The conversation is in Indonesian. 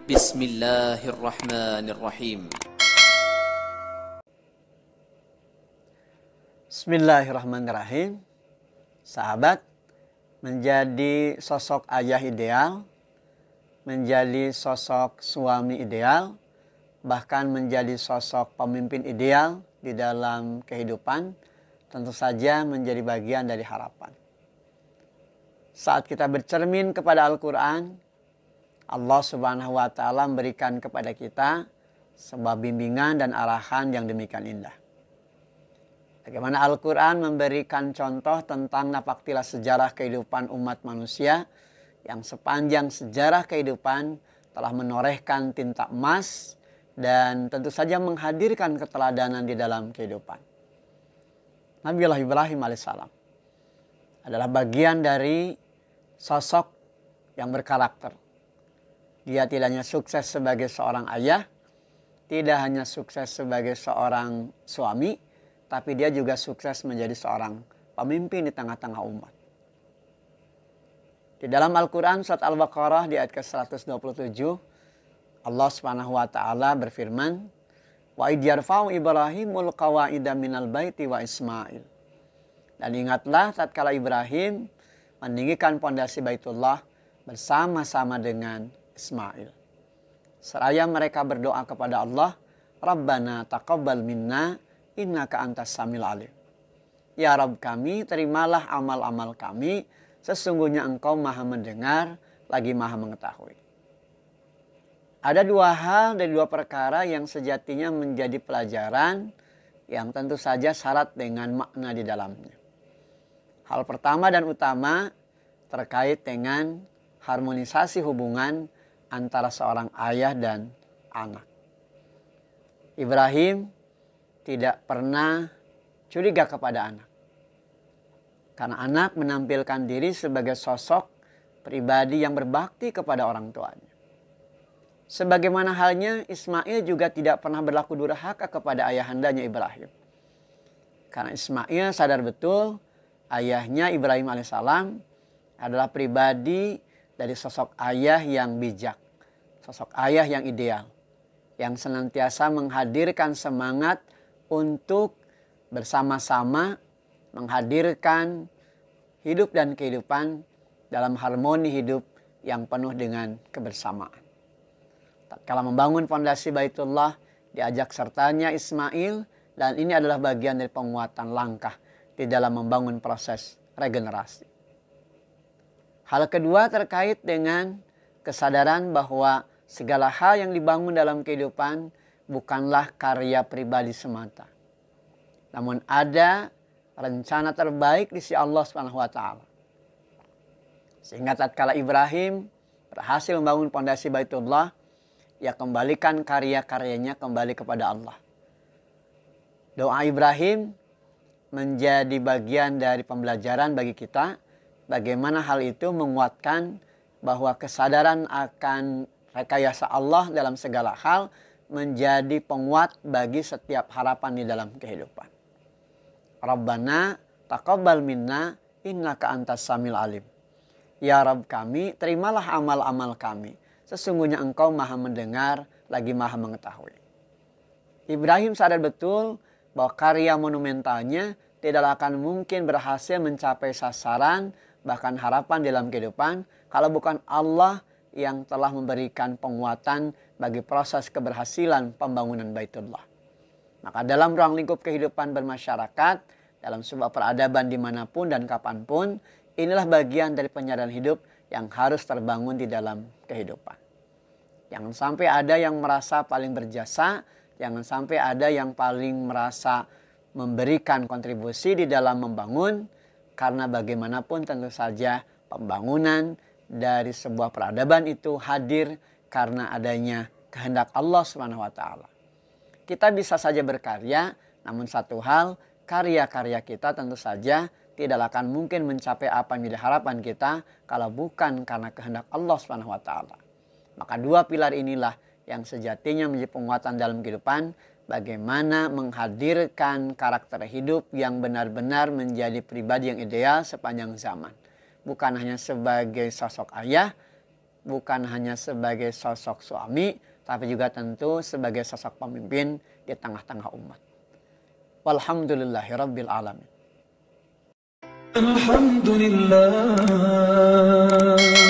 Bismillahirrahmanirrahim. Bismillahirrahmanirrahim. Sahabat, menjadi sosok ayah ideal, menjadi sosok suami ideal, bahkan menjadi sosok pemimpin ideal di dalam kehidupan, tentu saja menjadi bagian dari harapan. Saat kita bercermin kepada Al-Quran, Allah Subhanahu wa Ta'ala memberikan kepada kita sebuah bimbingan dan arahan yang demikian indah. Bagaimana Al-Quran memberikan contoh tentang napaktilah sejarah kehidupan umat manusia yang sepanjang sejarah kehidupan telah menorehkan tinta emas dan tentu saja menghadirkan keteladanan di dalam kehidupan. Nabiullah Ibrahim alaihissalam adalah bagian dari sosok yang berkarakter. Dia tidak hanya sukses sebagai seorang ayah, tidak hanya sukses sebagai seorang suami, tapi dia juga sukses menjadi seorang pemimpin di tengah-tengah umat. Di dalam Al-Quran surat Al-Baqarah di ayat ke-127, Allah Subhanahu wa Ta'ala berfirman, "Wa idh yarfa'u Ibrahimul qawa'ida minal baiti wa Ismail." Dan ingatlah tatkala Ibrahim meninggikan pondasi Baitullah bersama-sama dengan Ismail. Seraya mereka berdoa kepada Allah, "Rabbana taqabbal minna innaka antas samil alim." Ya Rabb kami, terimalah amal-amal kami, sesungguhnya Engkau Maha mendengar lagi Maha mengetahui. Ada dua hal dari dua perkara yang sejatinya menjadi pelajaran yang tentu saja syarat dengan makna di dalamnya. Hal pertama dan utama terkait dengan harmonisasi hubungan antara seorang ayah dan anak. Ibrahim tidak pernah curiga kepada anak. Karena anak menampilkan diri sebagai sosok pribadi yang berbakti kepada orang tuanya. Sebagaimana halnya Ismail juga tidak pernah berlaku durhaka kepada ayahandanya Ibrahim. Karena Ismail sadar betul ayahnya Ibrahim alaihissalam adalah pribadi dari sosok ayah yang bijak. Sosok ayah yang ideal. Yang senantiasa menghadirkan semangat untuk bersama-sama menghadirkan hidup dan kehidupan dalam harmoni hidup yang penuh dengan kebersamaan. Tatkala membangun fondasi Baitullah, diajak sertanya Ismail, dan ini adalah bagian dari penguatan langkah di dalam membangun proses regenerasi. Hal kedua terkait dengan kesadaran bahwa segala hal yang dibangun dalam kehidupan bukanlah karya pribadi semata. Namun ada rencana terbaik di sisi Allah Subhanahu wa Ta'ala. Sehingga tatkala Ibrahim berhasil membangun fondasi Baitullah, ia kembalikan karya-karyanya kembali kepada Allah. Doa Ibrahim menjadi bagian dari pembelajaran bagi kita bagaimana hal itu menguatkan bahwa kesadaran akan rekayasa Allah dalam segala hal menjadi penguat bagi setiap harapan di dalam kehidupan. Rabbana taqabbal minna innaka antas samil alim. Ya Rabb kami, terimalah amal-amal kami. Sesungguhnya Engkau Maha mendengar lagi Maha mengetahui. Ibrahim sadar betul bahwa karya monumentalnya tidak akan mungkin berhasil mencapai sasaran bahkan harapan dalam kehidupan kalau bukan Allah yang telah memberikan penguatan bagi proses keberhasilan pembangunan Baitullah. Maka dalam ruang lingkup kehidupan bermasyarakat, dalam sebuah peradaban dimanapun dan kapanpun, inilah bagian dari penyadaran hidup yang harus terbangun di dalam kehidupan. Jangan sampai ada yang merasa paling berjasa, jangan sampai ada yang paling merasa memberikan kontribusi di dalam membangun, karena bagaimanapun tentu saja pembangunan dari sebuah peradaban itu hadir karena adanya kehendak Allah Subhanahu wa Ta'ala. Kita bisa saja berkarya, namun satu hal, karya-karya kita tentu saja tidak akan mungkin mencapai apa yang menjadi harapan kita kalau bukan karena kehendak Allah Subhanahu wa Ta'ala. Maka dua pilar inilah yang sejatinya menjadi penguatan dalam kehidupan, bagaimana menghadirkan karakter hidup yang benar-benar menjadi pribadi yang ideal sepanjang zaman. Bukan hanya sebagai sosok ayah, bukan hanya sebagai sosok suami, tapi juga tentu sebagai sosok pemimpin di tengah-tengah umat. Walhamdulillahirabbil alamin. Alhamdulillah.